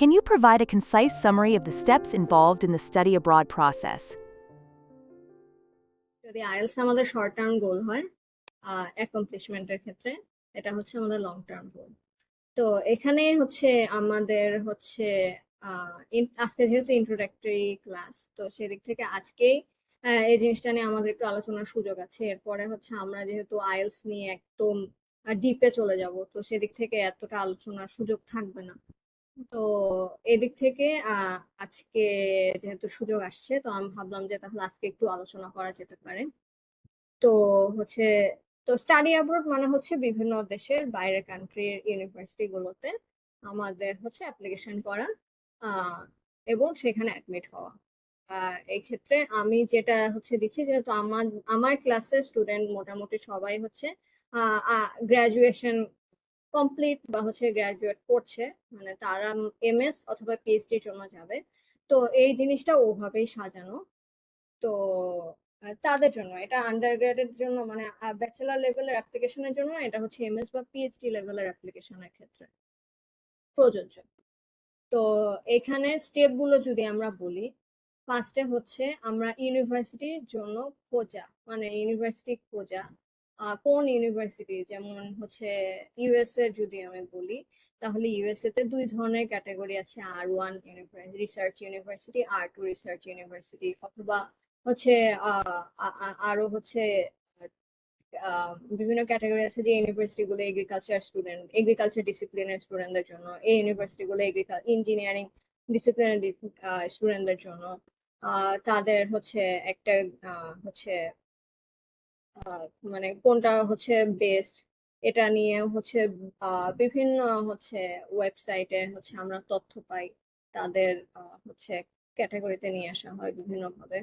Can you provide a concise summary of the steps involved in the study abroad process? যদি IELTS আমাদের short term goal হয় অ্যাকমপ্লিশমেন্টের ক্ষেত্রে, এটা হচ্ছে আমাদের লং টার্ম গোল। তো এখানে হচ্ছে আমাদের হচ্ছে আজকে যেহেতু ইন্ট্রোডাক্টরি ক্লাস, তো সেদিক থেকে আজকেই এই জিনিসটা নিয়ে আমাদের একটু আলোচনার সুযোগ আছে। এরপরে হচ্ছে আমরা যেহেতু আইএলটিএস নিয়ে একদম ডিপে চলে যাব, তো সেদিক থেকে এতটা আলোচনার সুযোগ থাকবে না। তো এদিক থেকে আজকে যেহেতু সুযোগ আসছে, তো আমি ভাবলাম যে তাহলে আজকে একটু আলোচনা করা যেতে পারে। তো হচ্ছে তো স্টাডি অ্যাব্রোড মানে হচ্ছে বিভিন্ন দেশের বাইরের কান্ট্রির ইউনিভার্সিটি গুলোতে আমাদের হচ্ছে অ্যাপ্লিকেশন করা আহ, এবং সেখানে অ্যাডমিট হওয়া। এই ক্ষেত্রে আমি যেটা হচ্ছে দিচ্ছি, যেহেতু আমার আমার ক্লাসের স্টুডেন্ট মোটামুটি সবাই হচ্ছে গ্রাজুয়েশন কমপ্লিট বা হচ্ছে গ্রাজুয়েট করছে, মানে তারা এমএস অথবা পিএইচডির জন্য যাবে। তো এই জিনিসটা ওভাবেই সাজানো। তো তাদের জন্য এটা আন্ডার গ্রেডের জন্য, মানে ব্যাচেলার লেভেলের অ্যাপ্লিকেশনের জন্য এটা হচ্ছে এমএস বা পিএইচডি লেভেলের অ্যাপ্লিকেশনের ক্ষেত্রে প্রযোজ্য। তো এখানে স্টেপ গুলো যদি আমরা বলি, ফার্স্টে হচ্ছে আমরা ইউনিভার্সিটির জন্য খোঁজা, মানে ইউনিভার্সিটি খোঁজা। কোন ইউনিভার্সিটি, যেমন হচ্ছে ইউএস এর যদি আমি বলি, তাহলে ইউএসএ তে দুই ধরনের ক্যাটাগরি আছে, R1 research university, R2 research university, অথবা হচ্ছে আরো হচ্ছে বিভিন্ন ক্যাটাগরি আছে যে ইউনিভার্সিটি গুলো এগ্রিকালচার ডিসিপ্লিনের স্টুডেন্টদের জন্য, এই ইউনিভার্সিটি গুলো ইঞ্জিনিয়ারিং ডিসিপ্লিনের স্টুডেন্টদের জন্য। তাদের হচ্ছে একটা হচ্ছে মানে কোনটা হচ্ছে বেস্ট, এটা নিয়ে হচ্ছে বিভিন্ন হচ্ছে ওয়েবসাইটে হচ্ছে আমরা তথ্য পাই। তাদের হচ্ছে ক্যাটাগরিতে নিয়ে আসা হয় বিভিন্ন ভাবে।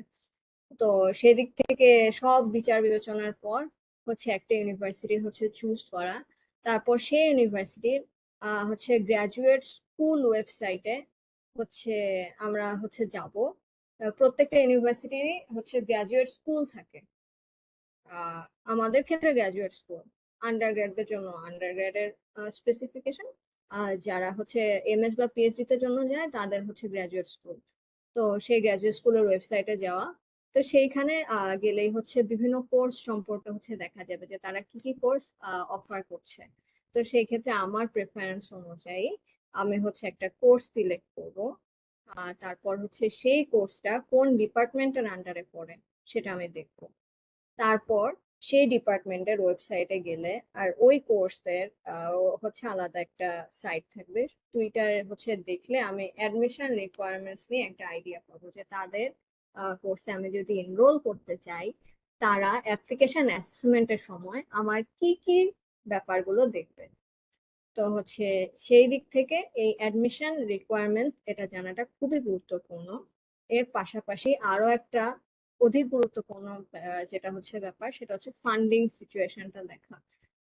তো সেদিক থেকে সব বিচার বিবেচনার পর হচ্ছে একটা ইউনিভার্সিটি হচ্ছে চুজ করা। তারপর সেই ইউনিভার্সিটির হচ্ছে গ্রাজুয়েট স্কুল ওয়েবসাইটে হচ্ছে আমরা হচ্ছে যাব। প্রত্যেকটা ইউনিভার্সিটিরই হচ্ছে গ্রাজুয়েট স্কুল থাকে। আমাদের ক্ষেত্রে গ্রাজুয়েট স্কুল, আন্ডার গ্রেডদের জন্য আন্ডার গ্রেডের স্পেসিফিকেশন, যারা হচ্ছে এমএস বা পিএইচডি তে জন্য যায় তাদের হচ্ছে গ্রাজুয়েট স্কুল। তো সেই গ্রাজুয়েট স্কুলের ওয়েবসাইটে যাওয়া। তো সেইখানে গেলেই হচ্ছে বিভিন্ন কোর্স সম্পর্কে হচ্ছে দেখা যাবে যে তারা কি কি কোর্স অফার করছে। তো সেই ক্ষেত্রে আমার প্রেফারেন্স অনুযায়ী আমি হচ্ছে একটা কোর্স সিলেক্ট করব। তারপর হচ্ছে সেই কোর্সটা কোন ডিপার্টমেন্টের আন্ডারে পড়ে সেটা আমি দেখবো। তারপর সেই ডিপার্টমেন্টের ওয়েবসাইটে গেলে, আর ওই কোর্সের হচ্ছে আলাদা একটা সাইট থাকবে, টুইটার হচ্ছে দেখলে আমি অ্যাডমিশন রিকোয়ারমেন্টস নিয়ে একটা আইডিয়া পাবো যে তাদের কোর্সে আমি যদি এনরোল করতে চাই, তারা অ্যাপ্লিকেশন অ্যাসেসমেন্টের সময় আমার কি কি ব্যাপারগুলো দেখবে। তো হচ্ছে সেই দিক থেকে এই অ্যাডমিশন রিকোয়ারমেন্ট এটা জানাটা খুবই গুরুত্বপূর্ণ। এর পাশাপাশি আরো একটা অধিক গুরুত্বপূর্ণ যেটা হচ্ছে ব্যাপার, সেটা হচ্ছে ফান্ডিং সিচুয়েশনটা দেখা।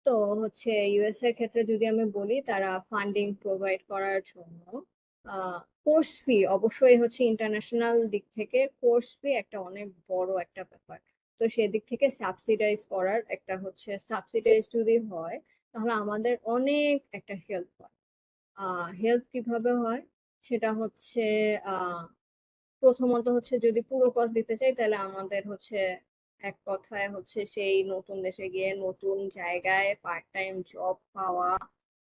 তো হচ্ছে ইউএস এর ক্ষেত্রে যদি আমি বলি, তারা ফান্ডিং প্রোভাইড করার জন্য কোর্স ফি, অবশ্যই হচ্ছে ইন্টারন্যাশনাল দিক থেকে কোর্স ফি একটা অনেক বড় একটা ব্যাপার। তো সেদিক থেকে সাবসিডাইজ করার একটা হচ্ছে, সাবসিডাইজ যদি হয় তাহলে আমাদের অনেক একটা হেল্প হয়। হেল্প কিভাবে হয় সেটা হচ্ছে আহ প্রথমত হচ্ছে যদি পুরো কস্ট দিতে চাই, তাহলে আমাদের হচ্ছে এক কথায় হচ্ছে সেই নতুন দেশে গিয়ে নতুন জায়গায় পার্ট টাইম জব পাওয়া,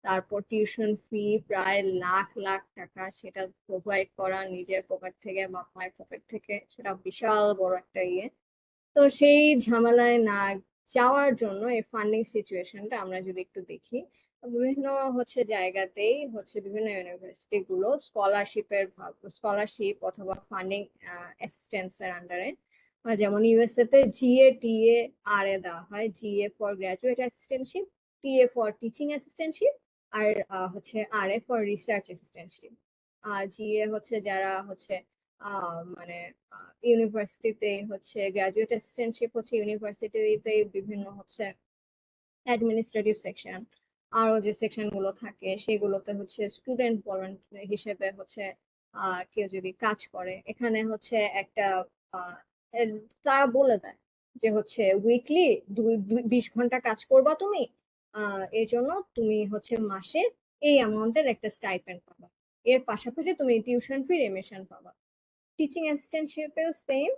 তারপর টিউশন ফি প্রায় লাখ লাখ টাকা সেটা প্রোভাইড করা নিজের পকেট থেকে, বাপ মায়ের পকেট থেকে, সেটা বিশাল বড় একটা ইয়ে। তো সেই ঝামেলায় না যাওয়ার জন্য এই ফান্ডিং সিচুয়েশনটা আমরা যদি একটু দেখি, বিভিন্ন হচ্ছে জায়গাতেই হচ্ছে বিভিন্ন ইউনিভার্সিটি গুলো স্কলারশিপ অথবা ফান্ডিং অ্যাসিস্ট্যান্স এর আন্ডারে, যেমন ইউএসএ তে জিএ টিএ আর এ দেওয়া হয়। GA for graduate assistantship, TA for teaching assistantship, আর হচ্ছে R A for research assistantship. GA হচ্ছে যারা হচ্ছে মানে ইউনিভার্সিটিতে হচ্ছে গ্রাজুয়েট অ্যাসিস্ট্যান্টশিপ হচ্ছে ইউনিভার্সিটিতে বিভিন্ন হচ্ছে অ্যাডমিনিস্ট্রেটিভ সেকশন, আরো যে সেকশন গুলো থাকে সেগুলোতে হচ্ছে স্টুডেন্ট ভলান্টিয়ার হিসেবে হচ্ছে কেউ যদি কাজ করে, এখানে হচ্ছে একটা আহ, তারা বলে দেয় যে হচ্ছে উইকলি 20 ঘন্টা কাজ করবা তুমি, এই জন্য তুমি হচ্ছে মাসে এই অ্যামাউন্টের একটা স্টাইপেন্ড পাবা। এর পাশাপাশি তুমি টিউশন ফি রেমিশন পাবা। টিচিং অ্যাসিস্ট্যান্টশিপেও সেম,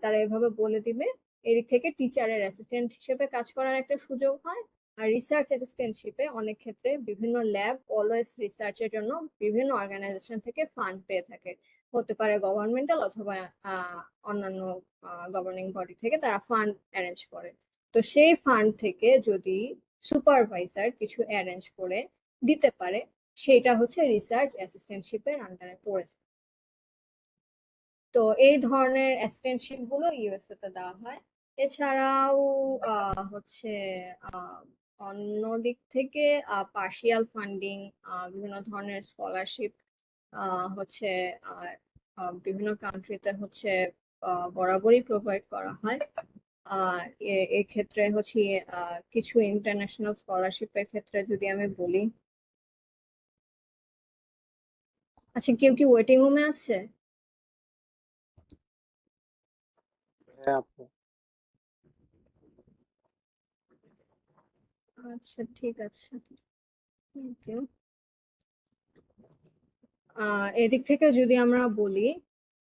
তারা এভাবে বলে দিবে। এদিক থেকে টিচারের অ্যাসিস্ট্যান্ট হিসেবে কাজ করার একটা সুযোগ হয়। আর রিসার্চ অ্যাসিস্ট্যান্টশিপে অনেক ক্ষেত্রে বিভিন্ন ল্যাব অলওয়েজ রিসার্চের জন্য বিভিন্ন অর্গানাইজেশন থেকে ফান্ড পেয়ে থাকে, হতে পারে গভর্নমেন্টাল অথবা অন্যান্য গভর্নিং বডি থেকে তারা ফান্ড অ্যারেঞ্জ করে। তো সেই ফান্ড থেকে যদি সুপারভাইজার কিছু অ্যারেঞ্জ করে দিতে পারে, সেটা হচ্ছে রিসার্চ অ্যাসিস্ট্যান্টশিপের আন্ডারে পড়েছে। তো এই ধরনের অ্যাসিস্ট্যান্টশিপ গুলো ইউএসএ তে দেওয়া হয়। এছাড়াও হচ্ছে আহ, অন্য দিক থেকে পার্শিয়াল ফান্ডিং, বিভিন্ন ধরনের স্কলারশিপ হচ্ছে আহ, বিভিন্ন কান্ট্রিতে হচ্ছে বরাবরই প্রোভাইড করা হয়। এক্ষেত্রে হচ্ছে কিছু ইন্টারন্যাশনাল স্কলারশিপের ক্ষেত্রে যদি আমি বলি, আচ্ছা কেউ কি ওয়েটিং রুমে আছে? হ্যাঁ আপু। আচ্ছা ঠিক আছে, থ্যাংক ইউ। এদিক থেকে যদি আমরা বলি,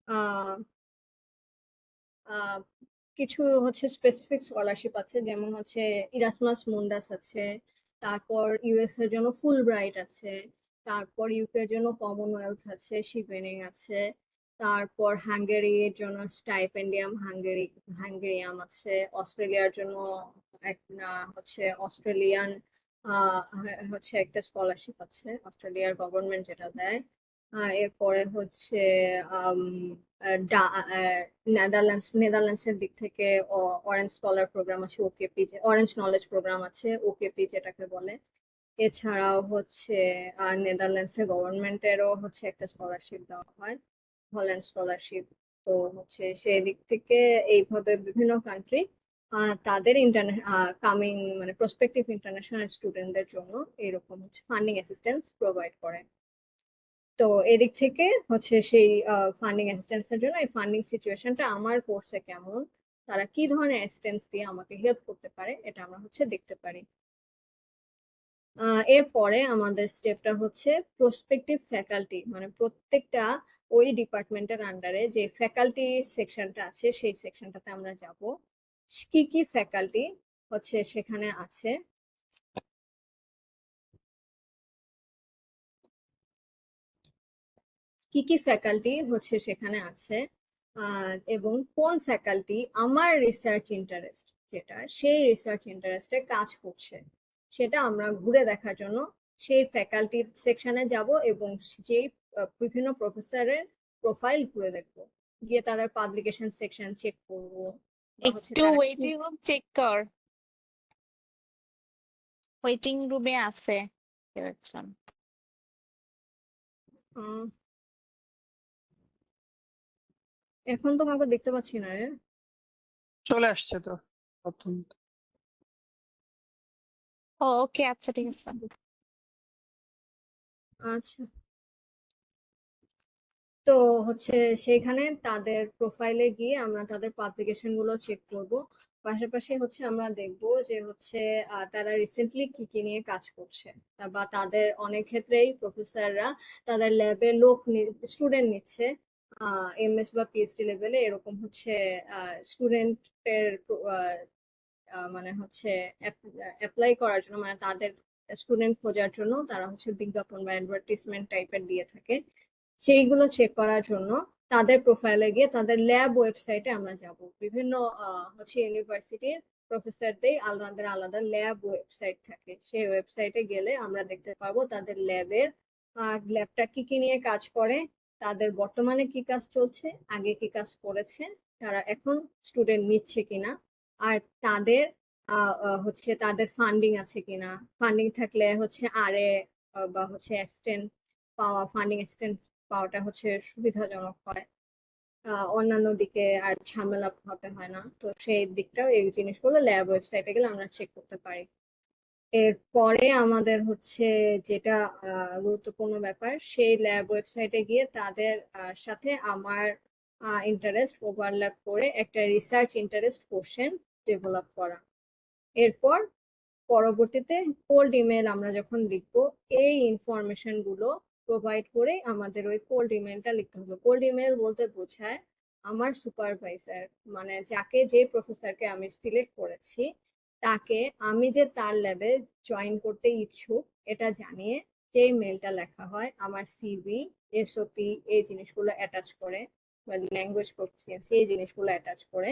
আহ আহ, কিছু হচ্ছে স্পেসিফিক স্কলারশিপ আছে, যেমন হচ্ছে ইরাসমাস মুন্ডাস আছে, তারপর ইউএস এর জন্য ফুল ব্রাইট আছে, তারপর ইউকে এর জন্য কমনওয়েলথ আছে, শিপেনিং আছে, তারপর হাঙ্গেরির জন্য স্টাইপেন্ডিয়াম হাঙ্গেরিয়াম আছে, অস্ট্রেলিয়ার জন্য হচ্ছে অস্ট্রেলিয়ান হচ্ছে একটা স্কলারশিপ আছে, অস্ট্রেলিয়ার গভর্নমেন্ট যেটা দেয়। এরপরে হচ্ছে আম, নেদারল্যান্ডসের দিক থেকে অরেঞ্জ স্কলার প্রোগ্রাম আছে, ওকেপি, অরেঞ্জ নলেজ প্রোগ্রাম আছে, ওকেপি যেটাকে বলে। এছাড়াও হচ্ছে নেদারল্যান্ডসের গভর্নমেন্টেরও হচ্ছে একটা স্কলারশিপ দেওয়া হয়, হল্যান্ড স্কলারশিপ। তো হচ্ছে সেই দিক থেকে এইভাবে বিভিন্ন কান্ট্রি তাদের কামিং মানে প্রসপেক্টিভ ইন্টারন্যাশনাল স্টুডেন্টদের জন্য এরকম হচ্ছে ফান্ডিং অ্যাসিস্ট্যান্স প্রোভাইড করে। তো এদিক থেকে হচ্ছে সেই ফান্ডিং অ্যাসিস্ট্যান্স এর জন্য এই ফান্ডিং সিচুয়েশনটা আমার কোর্সে কেমন, তারা কি ধরনের অ্যাসিস্ট্যান্স দিয়ে আমাকে হেল্প করতে পারে, এটা আমরা হচ্ছে দেখতে পারি। এরপরে আমাদের স্টেপটা হচ্ছে প্রসপেক্টিভ ফ্যাকাল্টি, মানে প্রত্যেকটা ওই ডিপার্টমেন্টের আন্ডারে যে ফ্যাকাল্টি সেকশনটা আছে সেই সেকশনটাতে আমরা যাব, কি কি ফ্যাকাল্টি হচ্ছে সেখানে আছে, কি কি ফ্যাকাল্টি হচ্ছে সেখানে আছে, এবং কোন ফ্যাকাল্টি আমার রিসার্চ ইন্টারেস্ট যেটা সেই রিসার্চ ইন্টারেস্টে কাজ করছে, সেটা আমরা ঘুরে দেখার জন্য সেই ফ্যাকাল্টি সেকশনে যাব এবং যেই বিভিন্ন প্রফেসরের প্রোফাইল ঘুরে দেখবো, গিয়ে তাদের পাবলিকেশন সেকশন চেক করবো, বা হচ্ছে একটু তারা কি ওয়েটিং রুম চেক কর, ওয়েটিং রুমে আছে কেউ একজন। আহ, এখন তো কাউকে দেখতে পাচ্ছি না রে। চলে আসছে তো প্রথম। ও ওকে, আচ্ছা ঠিক আছে। আচ্ছা, তো হচ্ছে সেইখানে তাদের প্রোফাইলে গিয়ে আমরা তাদের পাবলিকেশন গুলো চেক করব। পাশাপাশি হচ্ছে আমরা দেখব যে হচ্ছে তারা রিসেন্টলি কি কি নিয়ে কাজ করছে, বা তাদের অনেক ক্ষেত্রেই প্রফেসররা তাদের ল্যাবে স্টুডেন্ট নিচ্ছে, এমএস বা পিএইচডি লেভেলে, এরকম হচ্ছে স্টুডেন্টের মানে হচ্ছে অ্যাপ্লাই করার জন্য, মানে তাদের স্টুডেন্ট খোঁজার জন্য তারা হচ্ছে বিজ্ঞাপন বা অ্যাডভার্টিসমেন্ট টাইপের দিয়ে থাকে। সেইগুলো চেক করার জন্য তাদের প্রোফাইলে গিয়ে তাদের ল্যাব ওয়েবসাইটে আমরা যাব। বিভিন্ন হচ্ছে ইউনিভার্সিটির প্রফেসরদের আলাদা আলাদা ল্যাব ওয়েবসাইট থাকে, সেই ওয়েবসাইটে গেলে আমরা দেখতে পারবো তাদের ল্যাবটা কি কি নিয়ে কাজ করে, তাদের বর্তমানে কি কাজ চলছে, আগে কি কাজ করেছে, তারা এখন স্টুডেন্ট নিচ্ছে কিনা, আর তাদের হচ্ছে তাদের ফান্ডিং আছে কিনা, ফান্ডিং থাকলে হচ্ছে আরে বা হচ্ছে অ্যাসিস্ট্যান্ট ফান্ডিং অ্যাসিস্ট্যান্ট পাওয়াটা হচ্ছে সুবিধাজনক হয়, অন্যান্য দিকে আর ঝামেলা হতে হয় না। তো সেই দিকটাও এই জিনিসগুলো ল্যাব ওয়েবসাইটে গেলে আমরা চেক করতে পারি। এরপরে আমাদের হচ্ছে যেটা গুরুত্বপূর্ণ ব্যাপার, সেই ল্যাব ওয়েবসাইটে গিয়ে তাদের সাথে আমার ইন্টারেস্ট ওভারল্যাপ করে একটা রিসার্চ ইন্টারেস্ট কোশ্চেন ডেভেলপ করা। এরপর পরবর্তীতে কোল্ড ইমেল আমরা যখন লিখবো, এই ইনফরমেশন গুলো প্রোভাইড করে আমাদের ওই কোল্ড ইমেলটা লিখতে হবে। কোল্ড ইমেল বলতে বোঝায় আমার সুপারভাইজার, মানে যাকে, যে প্রফেসরকে আমি সিলেক্ট করেছি, তাকে আমি যে তার ল্যাবে জয়েন করতে ইচ্ছুক এটা জানিয়ে যে মেলটা লেখা হয়, আমার সিভি, এসওপি এই জিনিসগুলো অ্যাটাচ করে, বা ল্যাঙ্গুয়েজ প্রফিসিয়েন্সি এই জিনিসগুলো অ্যাটাচ করে,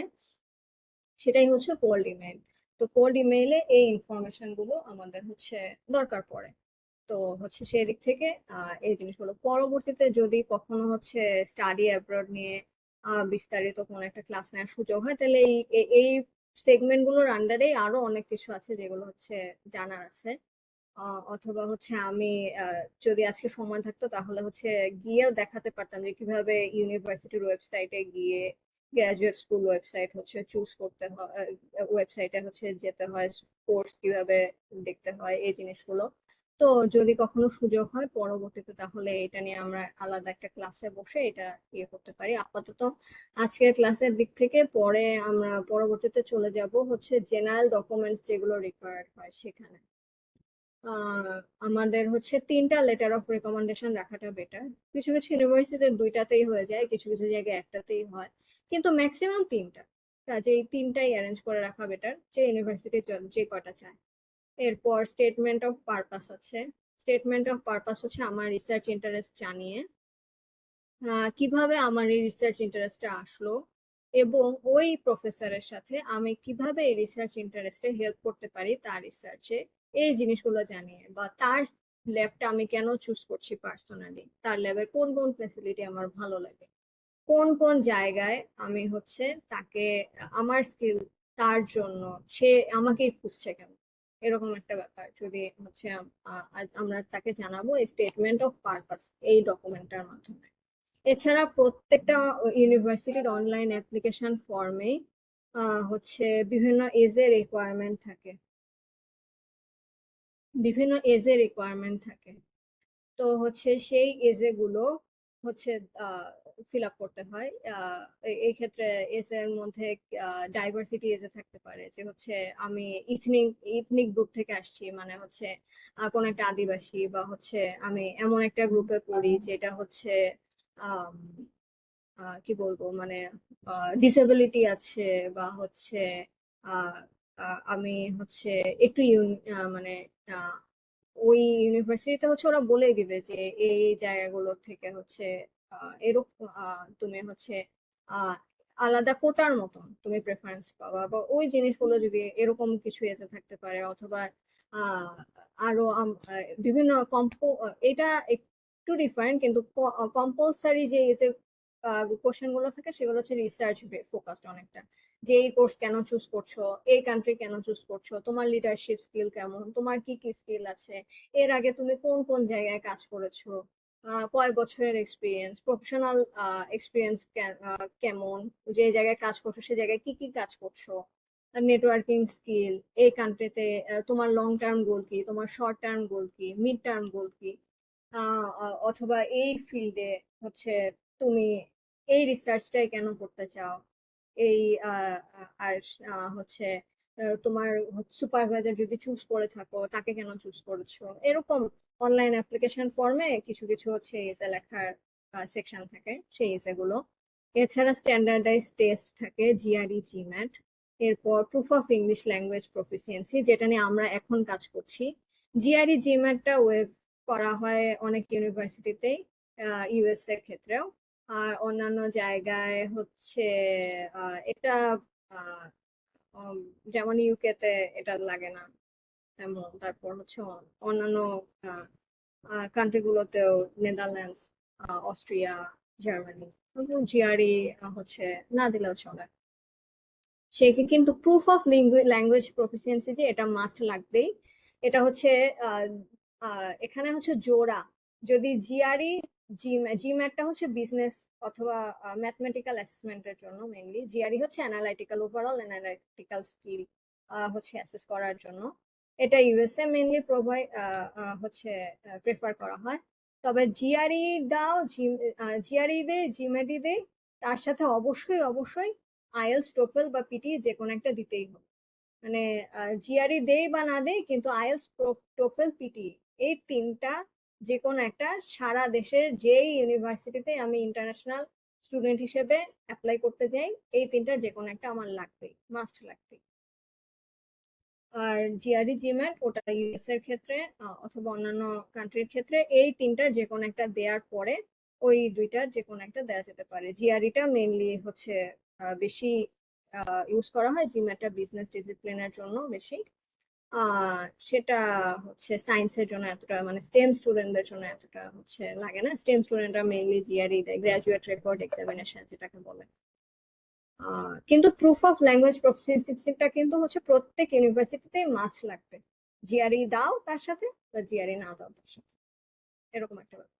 সেটাই হচ্ছে কোল্ড ইমেল। তো কোল্ড ইমেইলে এই ইনফরমেশন গুলো আমাদের হচ্ছে দরকার পড়ে। তো হচ্ছে সেই দিক থেকে এই জিনিসগুলো পরবর্তীতে যদি কখনো হচ্ছে স্টাডি অ্যাব্রড নিয়ে বিস্তারিত কোনো একটা ক্লাস নেওয়ার সুযোগ হয়, তাহলে এই সেগমেন্ট গুলোর আন্ডারেই আরো অনেক কিছু আছে যেগুলো হচ্ছে জানার আছে। অথবা হচ্ছে আমি যদি আজকে সময় থাকতো তাহলে হচ্ছে গিয়েও দেখাতে পারতাম যে কিভাবে ইউনিভার্সিটির ওয়েবসাইটে গিয়ে গ্রাজুয়েট স্কুল ওয়েবসাইট হচ্ছে চুজ করতে হয়, ওয়েবসাইটে হচ্ছে যেতে হয়, কোর্স কিভাবে দেখতে হয় এই জিনিসগুলো। তো যদি কখনো সুযোগ হয় পরবর্তীতে তাহলে এটা নিয়ে আমরা আলাদা একটা ক্লাসে বসে এটা ইয়ে করতে পারি। আপাতত আজকের ক্লাসের দিক থেকে পরে আমরা পরবর্তীতে চলে যাব হচ্ছে জেনারেল ডকুমেন্টস যেগুলো রিকোয়ার্ড হয় সেখানে। আমাদের হচ্ছে 3টা লেটার অফ রেকমেন্ডেশন রাখাটা বেটার। কিছু কিছু ইউনিভার্সিটিতে 2টাতেই হয়ে যায়, কিছু কিছু জায়গায় 1টাতেই হয়, কিন্তু ম্যাক্সিমাম 3টা। কাজেই 3টাই অ্যারেঞ্জ করে রাখা বেটার, যে ইউনিভার্সিটি যে কটা চায়। এরপর স্টেটমেন্ট অফ পারপাস আছে। স্টেটমেন্ট অফ পারপাস হচ্ছে আমার রিসার্চ ইন্টারেস্ট জানিয়ে কিভাবে আমার এই রিসার্চ ইন্টারেস্টটা আসলো, এবং ওই প্রফেসরের সাথে আমি কিভাবে এই রিসার্চ ইন্টারেস্টে হেল্প করতে পারি তার রিসার্চে, এই জিনিসগুলো জানিয়ে, বা তার ল্যাবটা আমি কেন চুজ করছি পার্সোনালি, তার ল্যাবের কোন কোন ফ্যাসিলিটি আমার ভালো লাগে, কোন কোন জায়গায় আমি হচ্ছে তাকে, আমার স্কিল তার জন্য সে আমাকেই খুঁজছে কেন, এরকম একটা ব্যাপার যদি হচ্ছে আমরা তাকে জানাবো এই স্টেটমেন্ট অফ পারপাস এই ডকুমেন্টটার মাধ্যমে। এছাড়া প্রত্যেকটা ইউনিভার্সিটির অনলাইন অ্যাপ্লিকেশন ফর্মে হচ্ছে বিভিন্ন এজের রিকোয়ারমেন্ট থাকে, বিভিন্ন এজের রিকোয়ারমেন্ট থাকে। তো হচ্ছে সেই এজে গুলো হচ্ছে ফিল আপ করতে হয়। এই ক্ষেত্রে এজ এর মধ্যে ডাইভার্সিটি এজে থাকতে পারে, যে হচ্ছে আমি ইথনিক ইথনিক গ্রুপ থেকে আসছি, মানে হচ্ছে কোন একটা আদিবাসী, বা হচ্ছে আমি এমন একটা গ্রুপে পড়ি যেটা হচ্ছে আম, কি বলবো, মানে ডিসেবিলিটি আছে, বা হচ্ছে আহ, আমি হচ্ছে একটু মানে ওই ইউনিভার্সিটিতে হচ্ছে ওরা বলে দিবে যে এই জায়গাগুলো থেকে হচ্ছে এরকম তুমি হচ্ছে আহ আলাদা কোটার মতন তুমি প্রেফারেন্স পাবা, বা ওই জিনিসগুলো যদি এরকম কিছু এসে থাকতে পারে। অথবা আহ আরো বিভিন্ন এটা একটু ডিফারেন্ট, কিন্তু কম্পালসারি যে কোশ্চেন গুলো থাকে সেগুলো হচ্ছে রিসার্চ ফোকাসড অনেকটা, যে এই কোর্স কেন চুজ করছো, এই কান্ট্রি কেন চুজ করছো, তোমার লিডারশিপ স্কিল কেমন, তোমার কি কি স্কিল আছে, এর আগে তুমি কোন কোন জায়গায় কাজ করেছো, কয় বছরের এক্সপিরিয়েন্স, প্রফেশনাল এক্সপিরিয়েন্স কেমন, যে জায়গায় কাজ করছো সে জায়গায় কি কি কাজ করছো, নেটওয়ার্কিং স্কিল, এই কান্ট্রিতে তোমার লং টার্ম গোল কি, তোমার শর্ট টার্ম গোল কি, মিড টার্ম গোল কি, অথবা এই ফিল্ডে হচ্ছে তুমি এই রিসার্চটাই কেন করতে চাও, এই আর হচ্ছে তোমার সুপারভাইজার যদি চুজ করে থাকো তাকে কেন চুজ করেছো, এরকম অনলাইন অ্যাপ্লিকেশন ফর্মে কিছু কিছু হচ্ছে এসে লেখার সেকশন থাকে, সেই এসে গুলো। এছাড়া স্ট্যান্ডার্ডাইজ টেস্ট থাকে, জিআরই, জিম্যাট। এরপর proof of English language proficiency, যেটা নিয়ে আমরা এখন কাজ করছি। জিআরই, জিম্যাটটা ওয়েব করা হয় অনেক ইউনিভার্সিটিতেই, ইউএস এর ক্ষেত্রেও। আর অন্যান্য জায়গায় হচ্ছে এটা আহ, যেমন ইউকে তে এটা লাগে না তেমন। তারপর হচ্ছে অন্যান্য কান্ট্রি গুলোতেও, নেদারল্যান্ডস, অস্ট্রিয়া, জার্মানি, জিআরই হচ্ছে না দিলেও চলে। কিন্তু প্রুফ অফ ল্যাঙ্গুয়েজ প্রফিসিয়েন্সি যে এটা মাস্ট লাগবেই। এটা হচ্ছে আহ, এখানে হচ্ছে জোড়া, যদি জিআরই, জিম্যাটটা হচ্ছে বিজনেস অথবা ম্যাথমেটিক্যাল অ্যাসেসমেন্টের জন্য মেইনলি, জিআরই হচ্ছে অ্যানালাইটিক্যাল, ওভারঅল অ্যানালাইটিক্যাল স্কিল হচ্ছে অ্যাসেস করার জন্য। এটা ইউএসএ মেইনলি হচ্ছে প্রেফার করা হয়। তবে জিআরই দাও, জিআরই দে, জিম্যাটই দে, তার সাথে অবশ্যই অবশ্যই আইএলস, টোফেল বা পিটি যে কোনো একটা দিতেই হবে। মানে জিআরই দেই বা না দেই, কিন্তু আইএলস, টোফেল, পিটি এই 3টা যে কোনো একটা সারা দেশের যেই ইউনিভার্সিটিতে আমি ইন্টারন্যাশনাল স্টুডেন্ট হিসেবে অ্যাপ্লাই করতে যাই, এই তিনটার যে কোনো একটা আমার লাগবেই, মাস্ট লাগবেই। আর জিআরই জিম্যাট ওটা ইউএস এর ক্ষেত্রে অথবা অন্যান্য কান্ট্রির ক্ষেত্রে এই তিনটার যে কোনো একটা দেওয়ার পরে ওই দুইটার যে কোনো একটা দেওয়া যেতে পারে। জিআরইটা মেইনলি হচ্ছে বেশি ইউজ করা হয়, জিম্যাটটা বিজনেস ডিসিপ্লিনের জন্য বেশি। সেটা হচ্ছে সায়েন্সের জন্য এতটা, মানে স্টেম স্টুডেন্টদের জন্য এতটা হচ্ছে লাগে না। স্টেম স্টুডেন্টরা মেইনলি জিআরই দেয়, গ্রাজুয়েট রেকর্ড এক্সামিনেশন যেটাকে বলে। কিন্তু প্রুফ অফ ল্যাঙ্গুয়েজ প্রফিসিয়েন্সিটা কিন্তু হচ্ছে প্রত্যেক ইউনিভার্সিটিতেই মাস্ট লাগবে। জিআরই দাও তার সাথে, বা জিআরই না দাও তার সাথে, এরকম একটা ব্যাপার।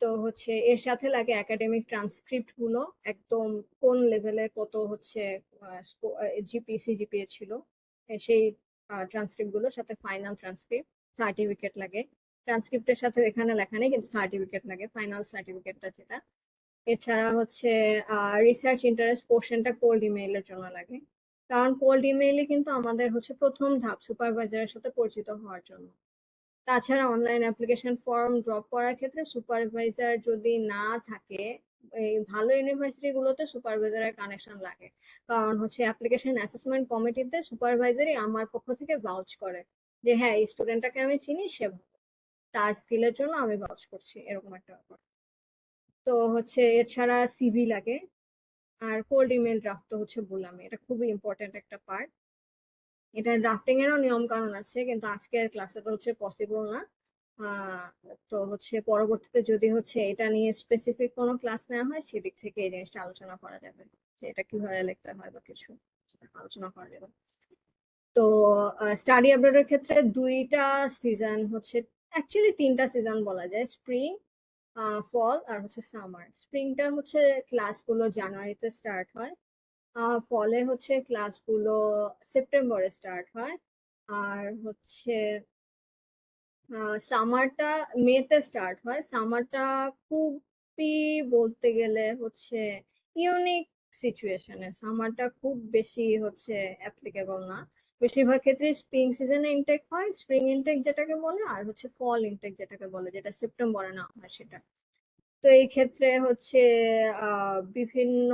তো হচ্ছে এর সাথে লাগে একাডেমিক ট্রান্সক্রিপ্ট গুলো, একদম কোন লেভেলে কত হচ্ছে জিপিএ ছিল সেই ট্রান্সক্রিপ্ট গুলোর সাথে ফাইনাল ট্রান্সক্রিপ্ট, সার্টিফিকেট লাগে। ট্রান্সক্রিপ্টের সাথে এখানে লেখা নেই কিন্তু সার্টিফিকেট লাগে, ফাইনাল সার্টিফিকেটটা যেটা। এছাড়া হচ্ছে রিসার্চ ইন্টারেস্ট পোর্শনটা কোল্ড ইমেইলের জন্য লাগে, কারণ কোল্ড ইমেইলে কিন্তু আমাদের হচ্ছে প্রথম ধাপ সুপারভাইজারের সাথে পরিচিত হওয়ার জন্য। তাছাড়া অনলাইন অ্যাপ্লিকেশন ফর্ম ড্রপ করার ক্ষেত্রে সুপারভাইজার যদি না থাকে, এই ভালো ইউনিভার্সিটি গুলোতে সুপারভাইজারের কানেকশন লাগে, কারণ হচ্ছে অ্যাপ্লিকেশন অ্যাসেসমেন্ট কমিটিতে সুপারভাইজারই আমার পক্ষ থেকে ভাউচ করে যে হ্যাঁ এই স্টুডেন্টটাকে আমি চিনি, সে ভালো, তার স্কিলের জন্য আমি ভাউচ করছি, এরকম একটা ব্যাপার। তো হচ্ছে এছাড়া সিভি লাগে। আর কোল্ড ইমেল ড্রাফট তো হচ্ছে বললাম, এটা খুবই ইম্পর্টেন্ট একটা পার্ট। এটা ড্রাফটিং এরও নিয়ম কানুন আছে, কিন্তু আজকের ক্লাসে তো হচ্ছে পসিবল না। তো হচ্ছে পরবর্তীতে যদি হচ্ছে এটা নিয়ে স্পেসিফিক কোনো ক্লাস নেওয়া হয়, সেদিক থেকে এই জিনিসটা আলোচনা করা যাবে, যে এটা কিভাবে লিখতে হয় বা কিছু, সেটা আলোচনা করা যাবে। তো স্টাডি অ্যাব্রডের ক্ষেত্রে দুইটা সিজন হচ্ছে, অ্যাকচুয়ালি তিনটা সিজন বলা যায়, স্প্রিং, ফল আর হচ্ছে সামার। স্প্রিংটা হচ্ছে ক্লাসগুলো জানুয়ারিতে স্টার্ট হয়, ফলে হচ্ছে ক্লাসগুলো সেপ্টেম্বরে স্টার্ট হয়, আর হচ্ছে সামারটা মেতে স্টার্ট হয়। সামারটা খুবই বলতে গেলে হচ্ছে ইউনিক সিচুয়েশনে, সামারটা খুব বেশি হচ্ছে অ্যাপ্লিকেবল না। বেশিরভাগ ক্ষেত্রে স্প্রিং সিজনে ইনটেক হয়, স্প্রিং ইনটেক যেটাকে বলে, আর হচ্ছে ফল ইনটেক যেটাকে বলে, যেটা সেপ্টেম্বরে না হয় সেটা। তো এই ক্ষেত্রে হচ্ছে বিভিন্ন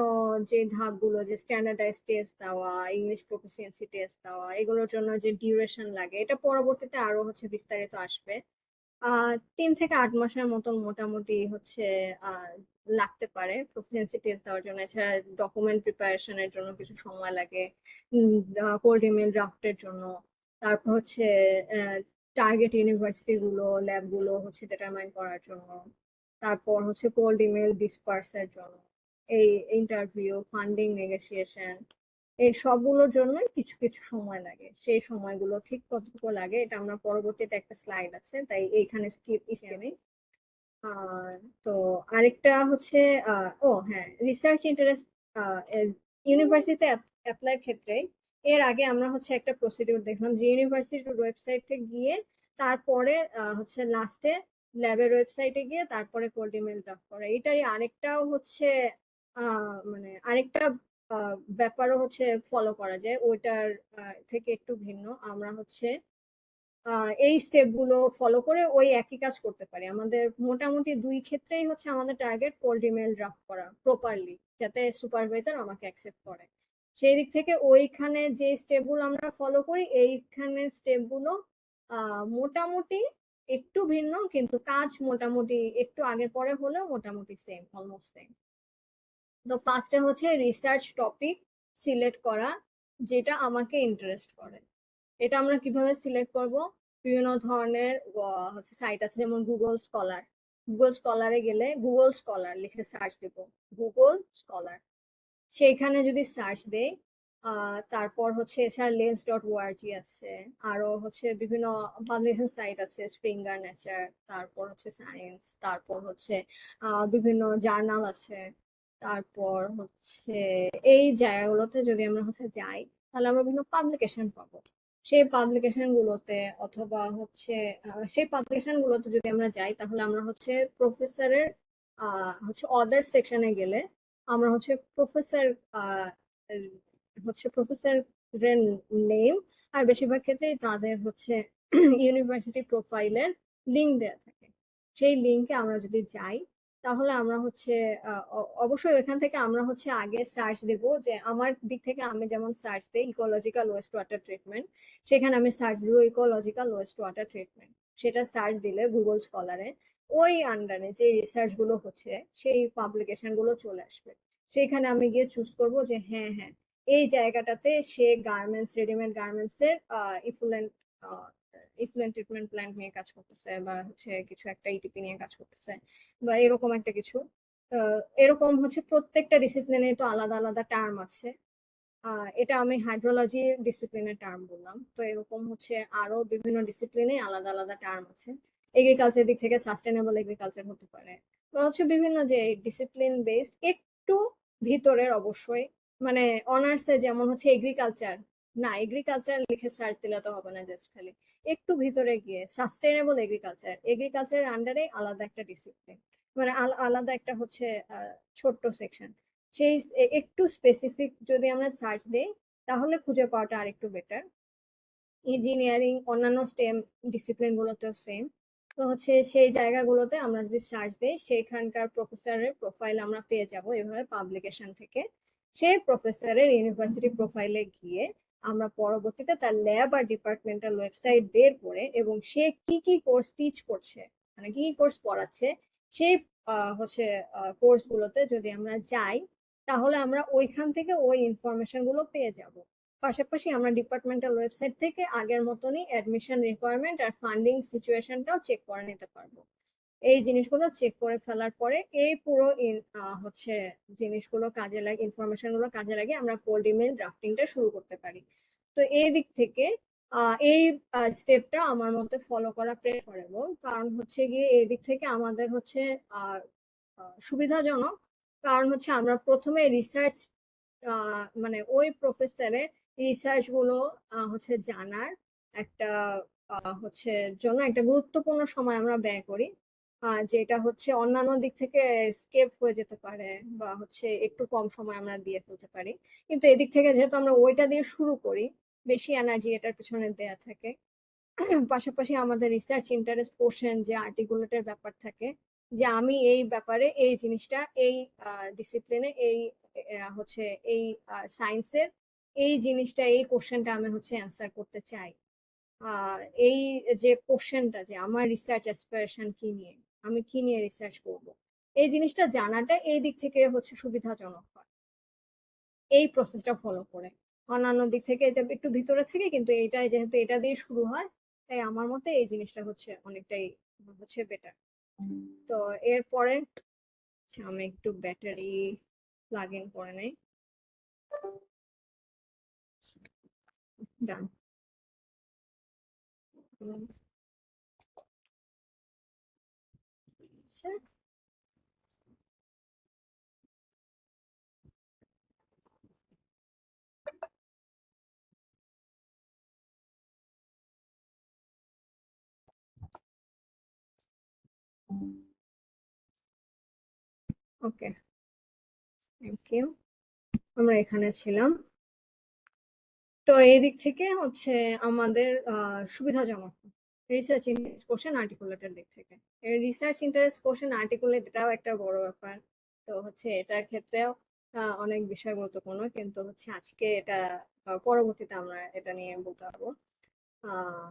যে ধাপগুলো, যে স্ট্যান্ডার্ডাইজ টেস্ট দেওয়া, ইংলিশ প্রফিসিয়েন্সি টেস্ট দেওয়া, এগুলোর জন্য যে ডিউরেশন লাগে, এটা পরবর্তীতে আরো হচ্ছে বিস্তারিত আসবে। 3 থেকে 8 মাসের মতন মোটামুটি হচ্ছে লাগতে পারে প্রফিসিয়েন্সি টেস্ট দেওয়ার জন্য। এছাড়া ডকুমেন্ট প্রিপারেশনের জন্য কিছু সময় লাগে, কোল্ড ইমেল ড্রাফটের জন্য। তারপর হচ্ছে টার্গেট ইউনিভার্সিটি গুলো, ল্যাব গুলো হচ্ছে ডিটারমাইন করার জন্য। তারপর হচ্ছে কোল্ড ইমেল ডিসপার্সের জন্য, এই ইন্টারভিউ, ফান্ডিং নেগোসিয়েশন, এই সবগুলোর জন্য কিছু কিছু সময় লাগে। সেই সময়গুলো ঠিক কতটুকু লাগে এটা আমরা পরবর্তীতে একটা স্লাইড আছে, তাই এইখানে স্কিপ আমি। তো আরেকটা হচ্ছে ও হ্যাঁ, রিসার্চ ইন্টারেস্ট ইউনিভার্সিটিতে অ্যাপ্লাইয়ের ক্ষেত্রে এর আগে আমরা হচ্ছে একটা প্রসিডিউর দেখলাম, যে ইউনিভার্সিটির ওয়েবসাইটে গিয়ে তারপরে হচ্ছে লাস্টে ল্যাবের ওয়েবসাইটে গিয়ে তারপরে কোল্ড ইমেল ড্রাফট করে। এটারই আরেকটাও হচ্ছে মানে আরেকটা ব্যাপারও হচ্ছে ফলো করা যায়, ওইটার থেকে একটু ভিন্ন। আমরা হচ্ছে এই স্টেপ গুলো ফলো করে ওই একই কাজ করতে পারি। আমাদের মোটামুটি দুই ক্ষেত্রেই হচ্ছে আমাদের টার্গেট কোল্ড ইমেল ড্রাফট করা প্রপারলি, যাতে সুপারভাইজার আমাকে অ্যাকসেপ্ট করে। সেই দিক থেকে ওইখানে যে স্টেপ গুলো আমরা ফলো করি, এইখানে স্টেপ গুলো মোটামুটি একটু ভিন্ন, কিন্তু কাজ মোটামুটি একটু আগে পরে হলেও মোটামুটি সেম, অলমোস্ট সেম। তো ফার্স্টে হচ্ছে রিসার্চ টপিক সিলেক্ট করা, যেটা আমাকে ইন্টারেস্ট করে। এটা আমরা কিভাবে সিলেক্ট করব? বিভিন্ন ধরনের হচ্ছে সাইট আছে, যেমন গুগল স্কলার। গুগল স্কলারে গেলে গুগল স্কলার লিখে সার্চ দেব, গুগল স্কলার, সেইখানে যদি সার্চ দেই তারপর হচ্ছে এছাড়া lens.org আছে, আরো হচ্ছে বিভিন্ন পাবলিকেশন সাইট আছে, স্প্রিঙ্গার, নেচার, তারপর হচ্ছে সায়েন্স, তারপর হচ্ছে বিভিন্ন জার্নাল আছে। তারপর হচ্ছে এই জায়গাগুলোতে যদি আমরা হচ্ছে যাই, তাহলে আমরা বিভিন্ন পাবলিকেশন পাবো। সেই পাবলিকেশন গুলোতে অথবা হচ্ছে সেই পাবলিকেশন গুলোতে যদি আমরা যাই, তাহলে আমরা হচ্ছে প্রফেসরের হচ্ছে অদার সেকশনে গেলে আমরা হচ্ছে প্রফেসরের নেম, আর বেশিরভাগ ক্ষেত্রেই তাদের হচ্ছে ইউনিভার্সিটি প্রোফাইলের লিঙ্ক দেওয়া থাকে। সেই লিঙ্কে আমরা যদি যাই তাহলে আমরা হচ্ছে অবশ্যই এখান থেকে আমরা হচ্ছে আগে সার্চ দেব, যে আমার দিক থেকে আমি যেমন সার্চ দিই ইকোলজিক্যাল ওয়েস্ট ওয়াটার ট্রিটমেন্ট, সেখানে আমি সার্চ দিব ইকোলজিক্যাল ওয়েস্ট ওয়াটার ট্রিটমেন্ট। সেটা সার্চ দিলে গুগল স্কলারে ওই আন্ডারে যে রিসার্চ গুলো হচ্ছে সেই পাবলিকেশন গুলো চলে আসবে। সেইখানে আমি গিয়ে চুজ করব যে হ্যাঁ হ্যাঁ এই জায়গাটাতে সে গার্মেন্টস, রেডিমেড গার্মেন্টস এর ইফুলেন্ট ইফুলেন্ট ট্রিটমেন্ট প্ল্যান্ট নিয়ে কাজ করতেছে, বা হচ্ছে কিছু একটা ইটিপি নিয়ে কাজ করতেছে, বা এরকম একটা কিছু। এরকম হচ্ছে প্রত্যেকটা ডিসিপ্লিনে তো আলাদা আলাদা টার্ম আছে। এটা আমি হাইড্রোলজি ডিসিপ্লিনের টার্ম বললাম, তো এরকম হচ্ছে আরো বিভিন্ন ডিসিপ্লিনে আলাদা আলাদা টার্ম আছে। এগ্রিকালচার দিক থেকে সাস্টেনেবল এগ্রিকালচার হতে পারে, বা হচ্ছে বিভিন্ন যে ডিসিপ্লিন বেসড একটু ভিতরের অবশ্যই, মানে অনার্সে যেমন হচ্ছে এগ্রিকালচার, না এগ্রিকালচার লিখে সার্চ দিলে তো হবে না, জাস্ট খালি একটু ভিতরে গিয়ে সাস্টেনেবল এগ্রিকালচার, এগ্রিকালচারের আন্ডারে আলাদা একটা ডিসিপ্লিন, মানে আলাদা একটা হচ্ছে ছোট্ট সেকশন। সেই একটু স্পেসিফিক যদি আমরা সার্চ দিই তাহলে খুঁজে পাওয়াটা আরেকটু বেটার। ইঞ্জিনিয়ারিং অন্যান্য স্টেম ডিসিপ্লিন গুলোতেও সেম। তো হচ্ছে সেই জায়গাগুলোতে আমরা যদি সার্চ দিই সেখানকার প্রফেসরের প্রোফাইল আমরা পেয়ে যাব এভাবে পাবলিকেশন থেকে। সেই প্রফেসরের ইউনিভার্সিটি প্রোফাইলে গিয়ে আমরা পরবর্তীতে তার ল্যাব আর ডিপার্টমেন্টাল ওয়েবসাইট বের করে, এবং সে কি কি কোর্স টিচ করছে, মানে কি কি কোর্স পড়াচ্ছে, সেই হচ্ছে কোর্স গুলোতে যদি আমরা যাই তাহলে আমরা ওইখান থেকে ওই ইনফরমেশন গুলো পেয়ে যাব। পাশাপাশি আমরা ডিপার্টমেন্টাল ওয়েবসাইট থেকে আগের মতনই অ্যাডমিশন রিকোয়ারমেন্ট আর ফান্ডিং সিচুয়েশনটাও চেক করে নিতে পারবো। এই জিনিসগুলো চেক করে ফেলার পরে এই পুরো হচ্ছে জিনিসগুলো কাজে লাগে, ইনফরমেশন গুলো কাজে লাগে আমরা কোল্ড ইমেল ড্রাফটিংটা শুরু করতে পারি। তো এই দিক থেকে এই স্টেপটা আমার মতে ফলো করা প্রেফারেবল, কারণ হচ্ছে গিয়ে এই দিক থেকে আমাদের হচ্ছে সুবিধাজনক। কারণ হচ্ছে আমরা প্রথমে রিসার্চ, মানে ওই প্রফেসরের রিসার্চ গুলো হচ্ছে জানার একটা হচ্ছে জন্য একটা গুরুত্বপূর্ণ সময় আমরা ব্যয় করি, যেটা হচ্ছে অন্যান্য দিক থেকে স্কেপ হয়ে যেতে পারে, বা হচ্ছে একটু কম সময় আমরা দিয়ে ফেলতে পারি। কিন্তু এদিক থেকে যেহেতু আমরা ওইটা দিয়ে শুরু করি, বেশি এনার্জি এটার পিছনে দেয়া থাকে। পাশাপাশি আমাদের রিসার্চ ইন্টারেস্ট পোর্শন যে আর্টিকুলেটের ব্যাপার থাকে, যে আমি এই ব্যাপারে এই জিনিসটা এই ডিসিপ্লিনে এই হচ্ছে এই সায়েন্সের এই জিনিসটা এই কোশ্চেনটা আমি হচ্ছে অ্যান্সার করতে চাই। এই যে কোশ্চেনটা, যে আমার রিসার্চ অ্যাসপিরেশন কি নিয়ে, আমি কি নিয়ে রিসার্চ করব, এই জিনিসটা জানাটা এই দিক থেকে হচ্ছে সুবিধাজনক হয় এই প্রসেসটা ফলো করে। অন্যান্য দিক থেকে এটা একটু ভিতরে থেকে, কিন্তু এইটাই যেহেতু এটা দিয়ে শুরু হয়, তাই আমার মতে এই জিনিসটা হচ্ছে অনেকটাই হচ্ছে বেটার। তো এরপরে আচ্ছা, আমি একটু ব্যাটারি প্লাগ ইন করে নেই। ডান। আচ্ছা, ওকে, থ্যাংক ইউ। আমরা এখানে ছিলাম। তো এই দিক থেকে হচ্ছে আমাদের সুবিধাজনক রিসার্চ ইন্টারেস্ট কোশ্চেন আর্টিকুলেটের দিক থেকে। রিসার্চ ইন্টারেস্ট কোশ্চেন আর্টিকুলেট এটাও একটা বড় ব্যাপার। তো হচ্ছে এটার ক্ষেত্রেও অনেক বিষয় গুরুত্বপূর্ণ, কিন্তু হচ্ছে আজকে এটা পরবর্তীতে আমরা এটা নিয়ে বলতে পারবো। আহ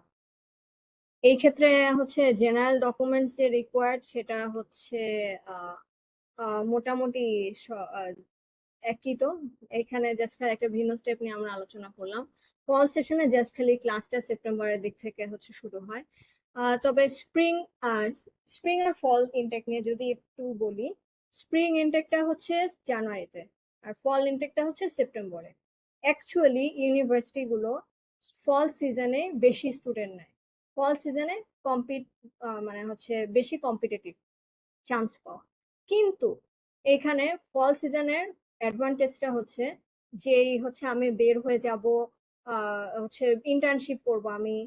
এই ক্ষেত্রে হচ্ছে জেনারেল ডকুমেন্টস যে রিকোয়ার্ড সেটা হচ্ছে আহ মোটামুটি একই। তো এখানে জাস্ট একটা ভিন্ন স্টেপ নিয়ে আমরা আলোচনা করলাম। ফল সেশনে জাস্ট খালি ক্লাসটা সেপ্টেম্বরের দিক থেকে হচ্ছে শুরু হয়। তবে স্প্রিং আর ফল ইনটেক নিয়ে যদি একটু বলি, স্প্রিং ইনটেকটা হচ্ছে জানুয়ারিতে আর ফল ইনটেকটা হচ্ছে সেপ্টেম্বরে। অ্যাকচুয়ালি ইউনিভার্সিটি গুলো ফল সিজনে বেশি স্টুডেন্ট নেয়, ফল সিজনে কম্পিট মানে হচ্ছে বেশি কম্পিটিটিভ চান্স পাওয়া। কিন্তু এখানে ফল সিজনের অ্যাডভান্টেজটা হচ্ছে যেই হচ্ছে আমি বের হয়ে যাব, হচ্ছে ইন্টার্নশিপ করব আমি,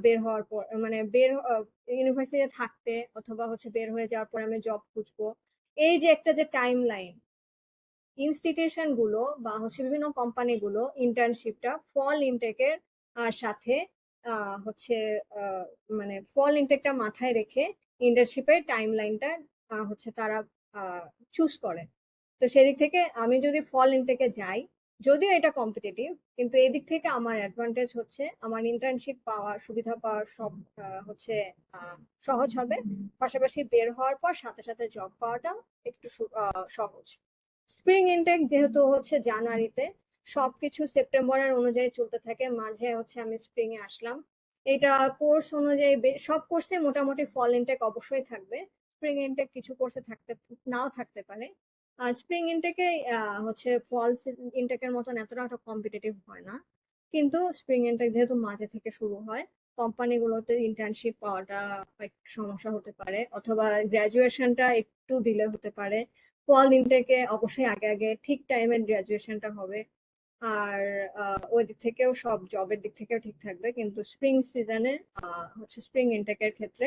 বের হওয়ার পর মানে ইউনিভার্সিটিতে থাকতে, অথবা হচ্ছে বের হয়ে যাওয়ার পর আমি জব খুঁজবো। এই যে একটা যে টাইম লাইন, ইনস্টিটিউশন গুলো বা হচ্ছে বিভিন্ন কোম্পানি গুলো ইন্টার্নশিপটা ফল ইনটেকের সাথে হচ্ছে আহ, মানে ফল ইনটেকটা মাথায় রেখে ইন্টার্নশিপের টাইম লাইনটা হচ্ছে তারা চুজ করে। তো সেদিক থেকে আমি যদি ফল ইনটেকে যাই, যদিও এটা কম্পিটিটিভ, কিন্তু এদিক থেকে আমার অ্যাডভান্টেজ হচ্ছে আমার ইন্টার্নশিপ পাওয়া, সুবিধা পাওয়া সব হচ্ছে আহ, সহজ হবে। পাশাপাশি বের হওয়ার পর সাথে সাথে জব পাওয়াটা একটু সহজ। স্প্রিং ইনটেক যেহেতু হচ্ছে জানুয়ারিতে, সবকিছু সেপ্টেম্বরের অনুযায়ী চলতে থাকে, মাঝে হচ্ছে আমি স্প্রিং এ আসলাম। এটা কোর্স অনুযায়ী সব কোর্সে মোটামুটি ফল ইনটেক অবশ্যই থাকবে। স্প্রিং ইনটেক কিছু কোর্সে থাকতে নাও থাকতে পারে। স্প্রিং ইনটেকে হচ্ছে ফল ইনটেকের মতন এতটা কম্পিটিটিভ হয় না, কিন্তু স্প্রিং ইনটেক যেহেতু মাঝে থেকে শুরু হয়, কোম্পানিগুলোতে ইন্টার্নশিপ পাওয়াটা একটু সমস্যা হতে পারে, অথবা গ্রাজুয়েশনটা একটু ডিলে হতে পারে। ফল ইনটেকে অবশ্যই আগে আগে ঠিক টাইমে গ্রাজুয়েশনটা হবে। আর ওই দিক থেকেও সব জবের দিক থেকেও ঠিক থাকবে, কিন্তু স্প্রিং সিজনে হচ্ছে স্প্রিং ইনটেকের ক্ষেত্রে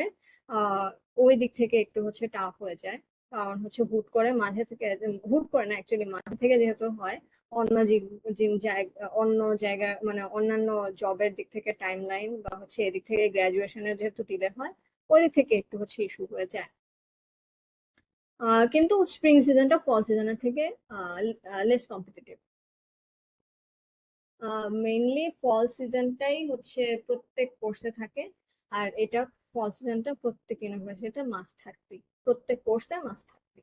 আহ ওই দিক থেকে একটু হচ্ছে টাফ হয়ে যায়। কারণ হচ্ছে হুট করে মাঝে থেকে, হুট করে না অ্যাকচুয়ালি, মাঝে থেকে যেহেতু হয়, অন্য অন্য জায়গায় মানে অন্যান্য জবের দিক থেকে টাইম লাইন বা হচ্ছে এদিক থেকে গ্রাজুয়েশনের যেহেতু ডিলে হয়, ওই দিক থেকে একটু হচ্ছে ইস্যু হয়ে যায়। কিন্তু স্প্রিং সিজনটা ফল সিজনের থেকে লেস কম্পিটিটিভ। মেইনলি ফল সিজনটাই হচ্ছে প্রত্যেক কোর্সে থাকে, আর এটা ফল সিজনটা প্রত্যেক ইউনিভার্সিটিতে মাস্ট থাকবে, প্রত্যেক কোর্সে মাস্ট থাকবে।